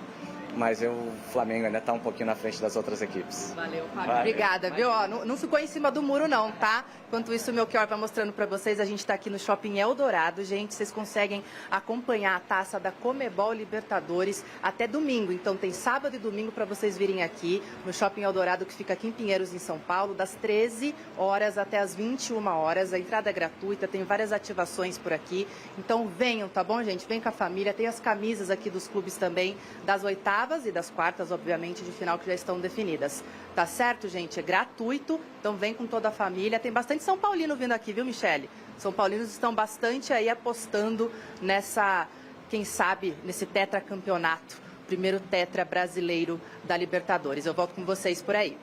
[SPEAKER 10] mas o Flamengo ainda está um pouquinho na frente das outras equipes.
[SPEAKER 6] Valeu, Fábio. Obrigada, viu? Ó, não ficou em cima do muro não, tá? Enquanto isso, o Melchior vai mostrando para vocês, a gente está aqui no Shopping Eldorado, gente. Vocês conseguem acompanhar a taça da Comebol Libertadores até domingo. Então tem sábado e domingo para vocês virem aqui no Shopping Eldorado, que fica aqui em Pinheiros, em São Paulo, das 13 horas até as 21 horas. A entrada é gratuita, tem várias ativações por aqui. Então venham, tá bom, gente? Vem com a família. Tem as camisas aqui dos clubes também, das oitavas e das quartas, obviamente, de final que já estão definidas. Tá certo, gente? É gratuito, então vem com toda a família. Tem bastante São Paulino vindo aqui, viu, Michele? São Paulinos estão bastante aí apostando nessa, quem sabe, nesse tetracampeonato, primeiro tetra brasileiro da Libertadores. Eu volto com vocês por aí.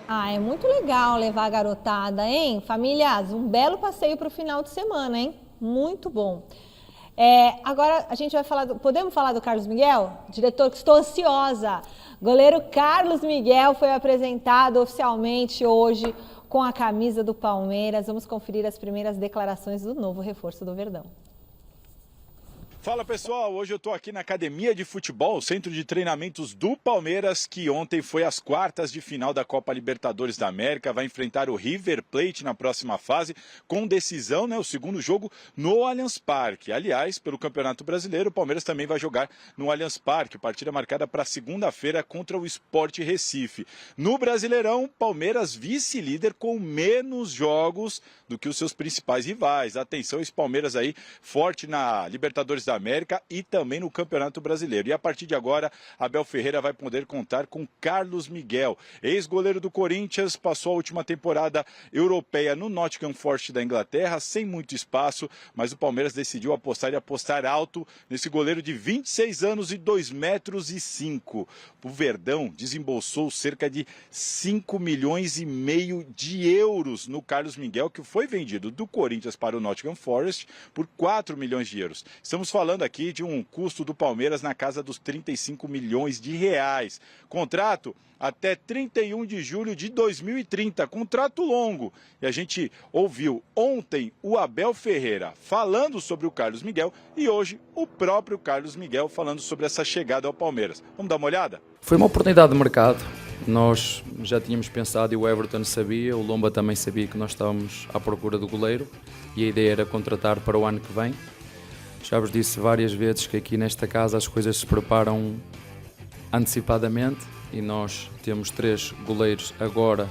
[SPEAKER 1] Ah, é muito legal levar a garotada, hein? Famílias, um belo passeio para o final de semana, hein? Muito bom. Agora a gente vai falar, podemos falar do Carlos Miguel? Diretor, que estou ansiosa. Goleiro Carlos Miguel foi apresentado oficialmente hoje com a camisa do Palmeiras. Vamos conferir as primeiras declarações do novo reforço do Verdão.
[SPEAKER 11] Fala pessoal, hoje eu estou aqui na Academia de Futebol, centro de treinamentos do Palmeiras, que ontem foi às quartas de final da Copa Libertadores da América, vai enfrentar o River Plate na próxima fase, com decisão, né, o segundo jogo no Allianz Parque. Aliás, pelo Campeonato Brasileiro, o Palmeiras também vai jogar no Allianz Parque, partida marcada para segunda-feira contra o Sport Recife. No Brasileirão, Palmeiras vice-líder com menos jogos do que os seus principais rivais. Atenção, esse Palmeiras aí forte na Libertadores da América e também no Campeonato Brasileiro. E a partir de agora, Abel Ferreira vai poder contar com Carlos Miguel, ex-goleiro do Corinthians, passou a última temporada europeia no Nottingham Forest da Inglaterra, sem muito espaço, mas o Palmeiras decidiu apostar e apostar alto nesse goleiro de 26 anos e 2,5 metros. O Verdão desembolsou cerca de 5,5 milhões de euros no Carlos Miguel, que foi vendido do Corinthians para o Nottingham Forest por 4 milhões de euros. Estamos falando aqui de um custo do Palmeiras na casa dos 35 milhões de reais. Contrato até 31 de julho de 2030, contrato longo. E a gente ouviu ontem o Abel Ferreira falando sobre o Carlos Miguel e hoje o próprio Carlos Miguel falando sobre essa chegada ao Palmeiras. Vamos dar uma olhada?
[SPEAKER 12] Foi uma oportunidade de mercado. Nós já tínhamos pensado e o Everton sabia, o Lomba também sabia que nós estávamos à procura do goleiro e a ideia era contratar para o ano que vem. Já vos disse várias vezes que aqui nesta casa as coisas se preparam antecipadamente e nós temos 3 goleiros agora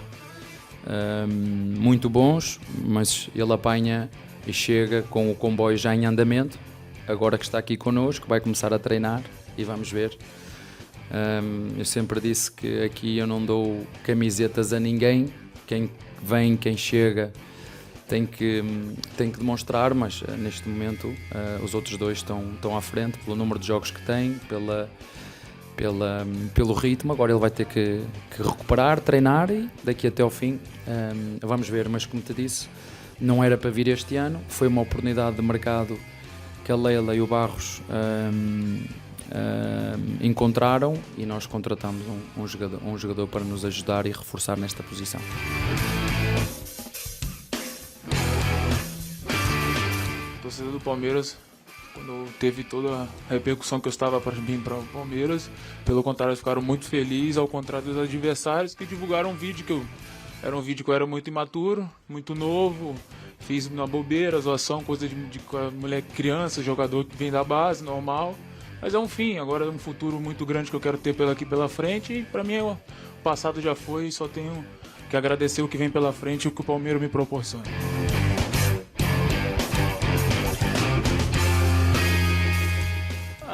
[SPEAKER 12] muito bons, mas ele apanha e chega com o comboio já em andamento, agora que está aqui connosco, vai começar a treinar e vamos ver Eu sempre disse que aqui eu não dou camisetas a ninguém, quem vem, quem chega tem que demonstrar, mas neste momento os outros dois estão à frente pelo número de jogos que têm, pelo ritmo. Agora ele vai ter que recuperar, treinar e daqui até ao fim vamos ver, mas como te disse, não era para vir este ano, foi uma oportunidade de mercado que a Leila e o Barros encontraram e nós contratamos um jogador para nos ajudar e reforçar nesta posição.
[SPEAKER 13] A torcida do Palmeiras, quando teve toda a repercussão que eu estava para vir para o Palmeiras, pelo contrário, ficaram muito felizes, ao contrário dos adversários que divulgaram um vídeo que eu era muito imaturo, muito novo, fiz uma bobeira, zoação, coisa de moleque, criança, jogador que vem da base, normal. Mas é um fim, agora é um futuro muito grande que eu quero ter aqui pela frente e para mim o passado já foi e só tenho que agradecer o que vem pela frente e o que o Palmeiras me proporciona.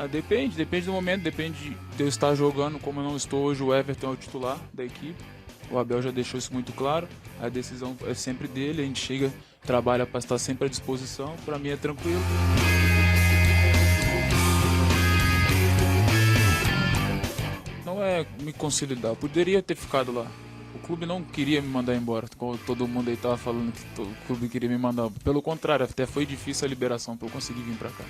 [SPEAKER 13] Depende do momento, depende de eu estar jogando como eu não estou hoje. O Everton é o titular da equipe, o Abel já deixou isso muito claro, a decisão é sempre dele, a gente chega, trabalha para estar sempre à disposição, para mim é tranquilo. Não é me consolidar, eu poderia ter ficado lá. O clube não queria me mandar embora, como todo mundo aí estava falando que o clube queria me mandar. Pelo contrário, até foi difícil a liberação para eu conseguir vir para cá.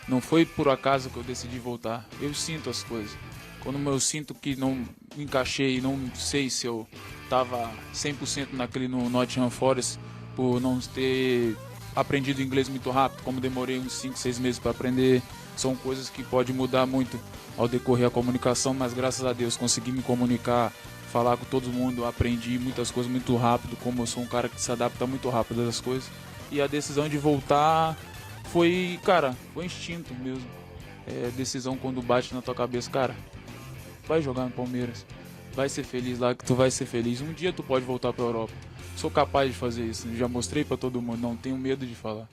[SPEAKER 13] Não foi por acaso que eu decidi voltar. Eu sinto as coisas. Quando eu sinto que não me encaixei, não sei se eu estava 100% no Nottingham Forest por não ter aprendido inglês muito rápido, como demorei uns 5, 6 meses para aprender. São coisas que podem mudar muito ao decorrer a comunicação, mas graças a Deus consegui me comunicar, falar com todo mundo, aprendi muitas coisas muito rápido, como eu sou um cara que se adapta muito rápido às coisas. E a decisão de voltar foi instinto mesmo. Decisão quando bate na tua cabeça, cara, vai jogar no Palmeiras, vai ser feliz lá, que tu vai ser feliz. Um dia tu pode voltar pra Europa. Sou capaz de fazer isso, já mostrei pra todo mundo, não tenho medo de falar.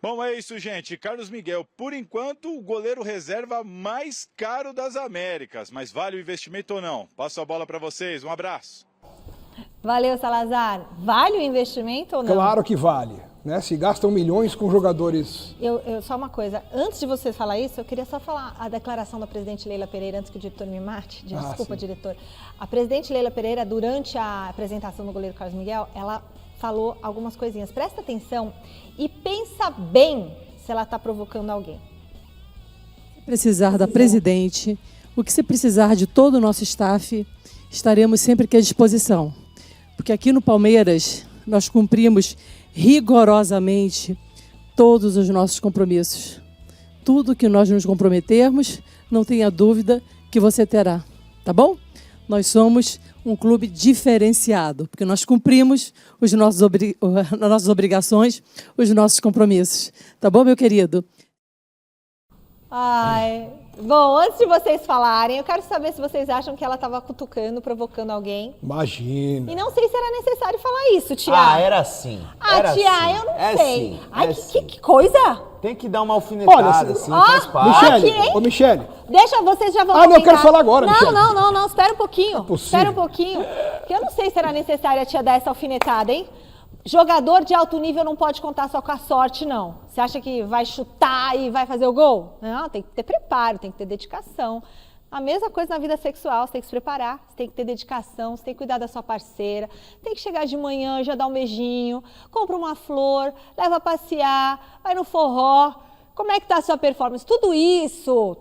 [SPEAKER 11] Bom, é isso, gente. Carlos Miguel, por enquanto, o goleiro reserva mais caro das Américas. Mas vale o investimento ou não? Passo a bola para vocês. Um abraço.
[SPEAKER 1] Valeu, Salazar. Vale o investimento ou não?
[SPEAKER 2] Claro que vale. Né? Se gastam milhões com jogadores...
[SPEAKER 1] Só uma coisa. Antes de você falar isso, eu queria só falar a declaração da presidente Leila Pereira, antes que o diretor me mate. Desculpa, diretor. A presidente Leila Pereira, durante a apresentação do goleiro Carlos Miguel, ela falou algumas coisinhas. Presta atenção e pensa bem se ela está provocando alguém.
[SPEAKER 14] Se precisar da presidente, o que se precisar de todo o nosso staff, estaremos sempre aqui à disposição. Porque aqui no Palmeiras, nós cumprimos rigorosamente todos os nossos compromissos. Tudo que nós nos comprometermos, não tenha dúvida que você terá. Tá bom? Nós somos um clube diferenciado, porque nós cumprimos as nossas obrigações, os nossos compromissos. Tá bom, meu querido?
[SPEAKER 1] Bom, antes de vocês falarem, eu quero saber se vocês acham que ela estava cutucando, provocando alguém.
[SPEAKER 2] Imagina.
[SPEAKER 1] E não sei se era necessário falar isso, Tia.
[SPEAKER 3] Era sim.
[SPEAKER 1] Tia, eu não sei.
[SPEAKER 3] Sim,
[SPEAKER 1] Ai, que coisa!
[SPEAKER 3] Tem que dar uma alfinetada, assim, faz parte.
[SPEAKER 2] Michele.
[SPEAKER 1] Deixa, vocês já vão
[SPEAKER 2] comentar. Não, eu quero falar agora, Michele.
[SPEAKER 1] Não, espera um pouquinho. Espera um pouquinho. Porque eu não sei se era necessário a tia dar essa alfinetada, hein? Jogador de alto nível não pode contar só com a sorte, não. Você acha que vai chutar e vai fazer o gol? Não, tem que ter preparo, tem que ter dedicação. A mesma coisa na vida sexual, você tem que se preparar, você tem que ter dedicação, você tem que cuidar da sua parceira, tem que chegar de manhã, já dar um beijinho, compra uma flor, leva a passear, vai no forró. Como é que está a sua performance? Tudo isso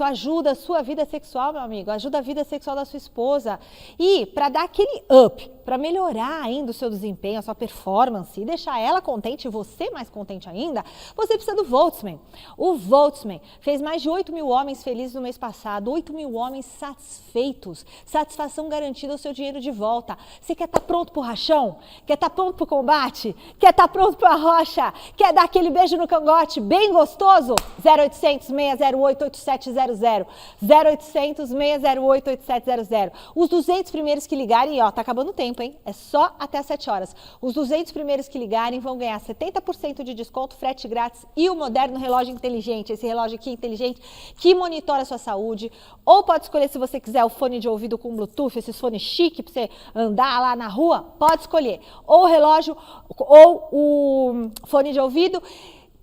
[SPEAKER 1] ajuda a sua vida sexual, meu amigo, ajuda a vida sexual da sua esposa. E para dar aquele up, para melhorar ainda o seu desempenho, a sua performance e deixar ela contente e você mais contente ainda, você precisa do Voltsman. O Voltsman fez mais de 8 mil homens felizes no mês passado, 8 mil homens satisfeitos, satisfação garantida ao seu dinheiro de volta. Você quer estar pronto pro rachão? Quer estar pronto pro combate? Quer estar pronto pra rocha? Quer dar aquele beijo no cangote bem gostoso? 0800 608 8700. 0800 608 8700. Os 200 primeiros que ligarem, ó, tá acabando o tempo, hein? É só até às 7 horas. Os 200 primeiros que ligarem vão ganhar 70% de desconto, frete grátis e o moderno relógio inteligente. Esse relógio aqui inteligente que monitora a sua saúde. Ou pode escolher, se você quiser, o fone de ouvido com Bluetooth, esses fones chique pra você andar lá na rua, pode escolher. Ou o relógio, ou o fone de ouvido.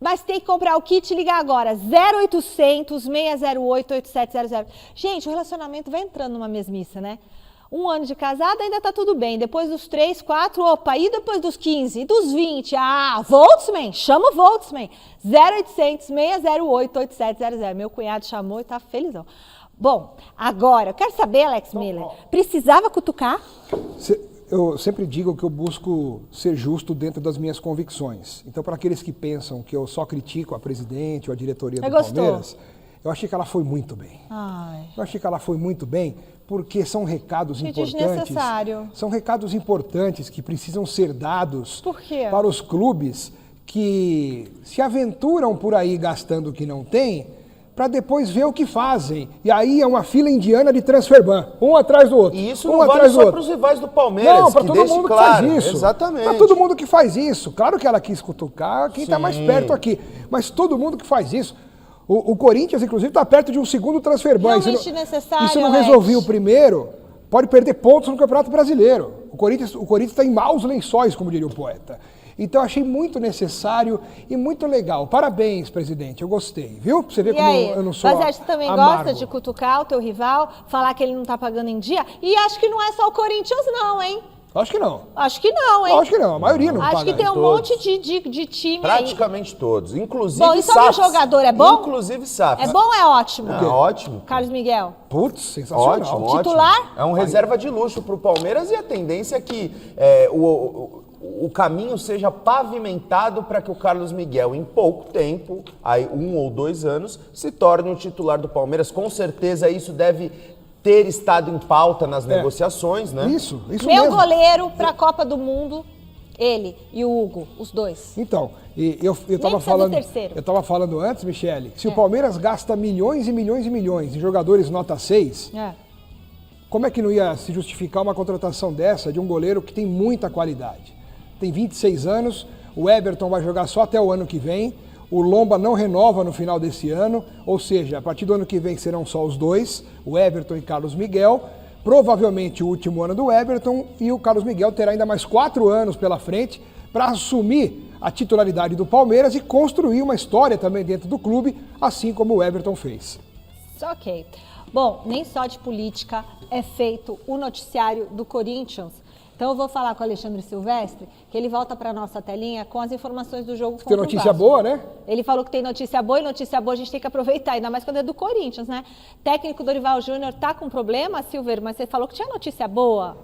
[SPEAKER 1] Mas tem que comprar o kit e ligar agora. 0800 608 8700. Gente, o relacionamento vai entrando numa mesmice, né? 1 ano de casado ainda tá tudo bem. Depois dos 3, 4, opa. E depois dos 15? E dos 20? Ah, Voltsman, chama o Voltsman. 0800 608 8700. Meu cunhado chamou e tá felizão. Bom, agora, eu quero saber, Alex Miller, precisava cutucar?
[SPEAKER 2] Eu sempre digo que eu busco ser justo dentro das minhas convicções. Então, para aqueles que pensam que eu só critico a presidente ou a diretoria do Palmeiras, eu achei que ela foi muito bem.
[SPEAKER 1] Ai.
[SPEAKER 2] Eu achei que ela foi muito bem, porque são recados importantes.
[SPEAKER 1] Desnecessário.
[SPEAKER 2] São recados importantes que precisam ser dados
[SPEAKER 1] Por quê?
[SPEAKER 2] para os clubes que se aventuram por aí gastando o que não tem, para depois ver o que fazem. E aí é uma fila indiana de transferban, um atrás do outro.
[SPEAKER 3] E isso não vale só para os rivais do Palmeiras.
[SPEAKER 2] Não, para todo mundo que faz isso.
[SPEAKER 3] Exatamente.
[SPEAKER 2] Para todo mundo que faz isso. Claro que ela quis cutucar quem está mais perto aqui. Mas todo mundo que faz isso. O Corinthians, inclusive, está perto de um segundo transferban.
[SPEAKER 1] Realmente necessário,
[SPEAKER 2] isso não
[SPEAKER 1] Alex.
[SPEAKER 2] resolveu o primeiro, pode perder pontos no Campeonato Brasileiro. O Corinthians está em maus lençóis, como diria o poeta. Então, achei muito necessário e muito legal. Parabéns, presidente. Eu gostei, viu? Pra você ver como eu não sou
[SPEAKER 1] Mas você também
[SPEAKER 2] amargo.
[SPEAKER 1] gosta de cutucar o teu rival, falar que ele não tá pagando em dia? E acho que não é só o Corinthians não, hein?
[SPEAKER 2] Acho que não.
[SPEAKER 1] Acho que não, hein?
[SPEAKER 2] Acho que não, a maioria não paga.
[SPEAKER 1] Acho que tem um
[SPEAKER 3] Todos.
[SPEAKER 1] monte de time
[SPEAKER 3] Praticamente todos. Inclusive
[SPEAKER 1] Bom, e sobre o jogador, é bom?
[SPEAKER 3] Inclusive SAFs.
[SPEAKER 1] aí. É bom ou é ótimo?
[SPEAKER 3] É ótimo.
[SPEAKER 1] Carlos Miguel.
[SPEAKER 2] Putz, sensacional.
[SPEAKER 3] Ótimo.
[SPEAKER 1] Titular?
[SPEAKER 3] É um reserva de luxo para o Palmeiras e a tendência é que o caminho seja pavimentado para que o Carlos Miguel, em pouco tempo, aí 1 ou 2 anos, se torne o titular do Palmeiras. Com certeza isso deve ter estado em pauta nas negociações, né?
[SPEAKER 2] Isso
[SPEAKER 1] Meu
[SPEAKER 2] mesmo.
[SPEAKER 1] goleiro para a Copa do Mundo, ele e o Hugo, os dois.
[SPEAKER 2] Então, eu
[SPEAKER 1] Nem
[SPEAKER 2] estava
[SPEAKER 1] precisa do
[SPEAKER 2] falando,
[SPEAKER 1] terceiro.
[SPEAKER 2] eu estava falando antes, Michele, que se o Palmeiras gasta milhões e milhões e milhões em jogadores nota 6, como é que não ia se justificar uma contratação dessa de um goleiro que tem muita qualidade? Tem 26 anos, o Everton vai jogar só até o ano que vem, o Lomba não renova no final desse ano, ou seja, a partir do ano que vem serão só os dois, o Everton e Carlos Miguel, provavelmente o último ano do Everton, e o Carlos Miguel terá ainda mais 4 anos pela frente para assumir a titularidade do Palmeiras e construir uma história também dentro do clube, assim como o Everton fez.
[SPEAKER 1] Ok. Bom, nem só de política é feito o noticiário do Corinthians. Então eu vou falar com o Alexandre Silvestre, que ele volta para a nossa telinha com as informações do jogo contra
[SPEAKER 2] Tem
[SPEAKER 1] o
[SPEAKER 2] notícia
[SPEAKER 1] Vasco.
[SPEAKER 2] boa, né?
[SPEAKER 1] Ele falou que tem notícia boa, e notícia boa a gente tem que aproveitar, ainda mais quando é do Corinthians, né? Técnico Dorival Júnior tá com problema, Silver, mas você falou que tinha notícia boa.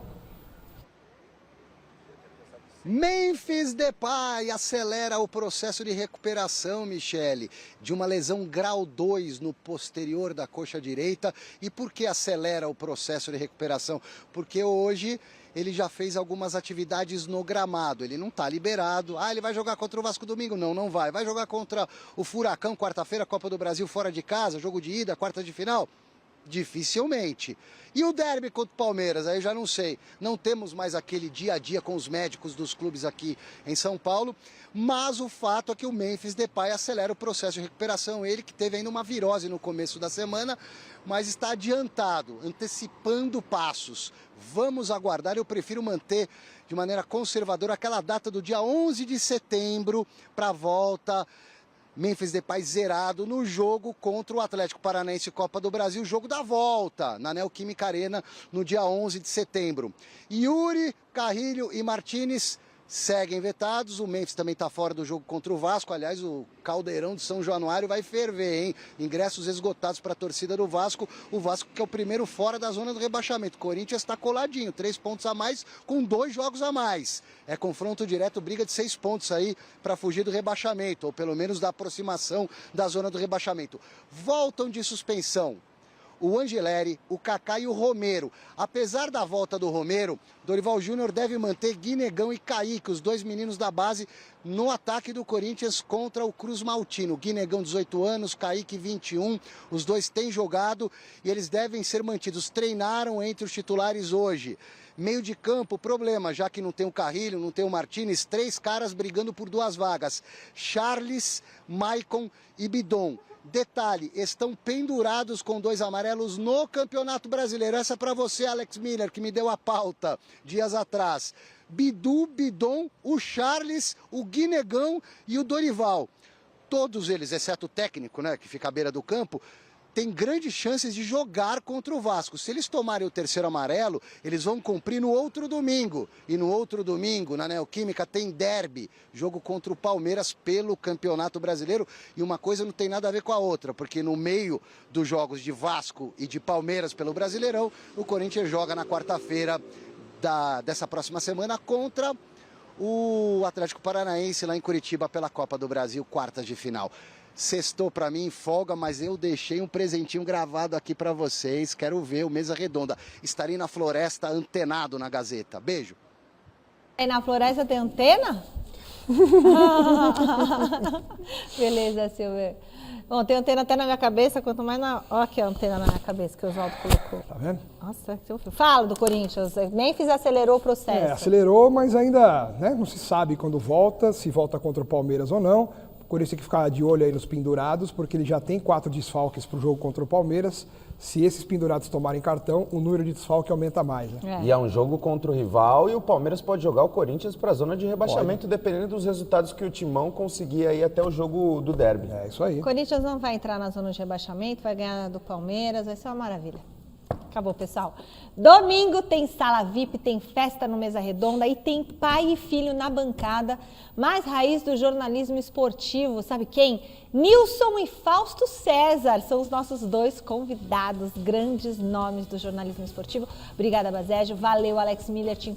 [SPEAKER 7] Memphis Depay acelera o processo de recuperação, Michele, de uma lesão grau 2 no posterior da coxa direita. E por que acelera o processo de recuperação? Porque hoje ele já fez algumas atividades no gramado, ele não está liberado. Ah, ele vai jogar contra o Vasco domingo? Não, não vai. Vai jogar contra o Furacão quarta-feira, Copa do Brasil fora de casa, jogo de ida, quarta de final? Dificilmente. E o derby contra o Palmeiras? Aí eu já não sei. Não temos mais aquele dia a dia com os médicos dos clubes aqui em São Paulo, mas o fato é que o Memphis Depay acelera o processo de recuperação. Ele que teve ainda uma virose no começo da semana, mas está adiantado, antecipando passos. Vamos aguardar, eu prefiro manter de maneira conservadora aquela data do dia 11 de setembro para a volta. Memphis Depay zerado no jogo contra o Atlético Paranaense Copa do Brasil, jogo da volta na Neoquímica Arena no dia 11 de setembro. Yuri, Carrilho e Martínez seguem vetados, o Memphis também está fora do jogo contra o Vasco, aliás o caldeirão de São Januário vai ferver, hein? Ingressos esgotados para a torcida do Vasco, o Vasco que é o primeiro fora da zona do rebaixamento, o Corinthians está coladinho, 3 pontos a mais com 2 jogos a mais, é confronto direto, briga de 6 pontos aí para fugir do rebaixamento, ou pelo menos da aproximação da zona do rebaixamento. Voltam de suspensão o Angeleri, o Kaká e o Romero. Apesar da volta do Romero, Dorival Júnior deve manter Guinegão e Kaique, os dois meninos da base, no ataque do Corinthians contra o Cruz Maltino. Guinegão, 18 anos, Kaique, 21. Os dois têm jogado e eles devem ser mantidos. Treinaram entre os titulares hoje. Meio de campo, problema, já que não tem o Carrilho, não tem o Martínez, 3 caras brigando por 2 vagas. Charles, Maicon e Bidon. Detalhe, estão pendurados com 2 amarelos no Campeonato Brasileiro. Essa é para você, Alex Miller, que me deu a pauta dias atrás. Bidu, Bidon, o Charles, o Guinegão e o Dorival. Todos eles, exceto o técnico, né, que fica à beira do campo, tem grandes chances de jogar contra o Vasco. Se eles tomarem o 3º amarelo, eles vão cumprir no outro domingo. E no outro domingo, na Neoquímica, tem derby, jogo contra o Palmeiras pelo Campeonato Brasileiro. E uma coisa não tem nada a ver com a outra, porque no meio dos jogos de Vasco e de Palmeiras pelo Brasileirão, o Corinthians joga na quarta-feira dessa próxima semana contra o Atlético Paranaense lá em Curitiba pela Copa do Brasil, quartas de final. Sextou para mim, folga, mas eu deixei um presentinho gravado aqui para vocês. Quero ver o Mesa Redonda. Estarei na Floresta antenado na Gazeta. Beijo.
[SPEAKER 1] E na Floresta tem antena? Beleza, Silvio. Bom, tem antena até na minha cabeça, quanto mais na... Olha aqui a antena na minha cabeça que o Oswaldo colocou.
[SPEAKER 2] Tá vendo?
[SPEAKER 1] Nossa, fala do Corinthians. Memphis acelerou o processo.
[SPEAKER 2] Acelerou, mas ainda, né, não se sabe quando volta, se volta contra o Palmeiras ou não. O Corinthians tem que ficar de olho aí nos pendurados, porque ele já tem 4 desfalques para o jogo contra o Palmeiras. Se esses pendurados tomarem cartão, o número de desfalque aumenta mais. Né?
[SPEAKER 3] E é um jogo contra o rival e o Palmeiras pode jogar o Corinthians para a zona de rebaixamento, dependendo dos resultados que o Timão conseguir aí até o jogo do derby.
[SPEAKER 2] É isso aí.
[SPEAKER 1] O Corinthians não vai entrar na zona de rebaixamento, vai ganhar do Palmeiras, vai ser uma maravilha. Acabou, pessoal. Domingo tem sala VIP, tem festa no Mesa Redonda e tem pai e filho na bancada. Mais raiz do jornalismo esportivo, sabe quem? Nilson e Fausto César são os nossos 2 convidados, grandes nomes do jornalismo esportivo. Obrigada, Bazégio. Valeu, Alex Miller. Te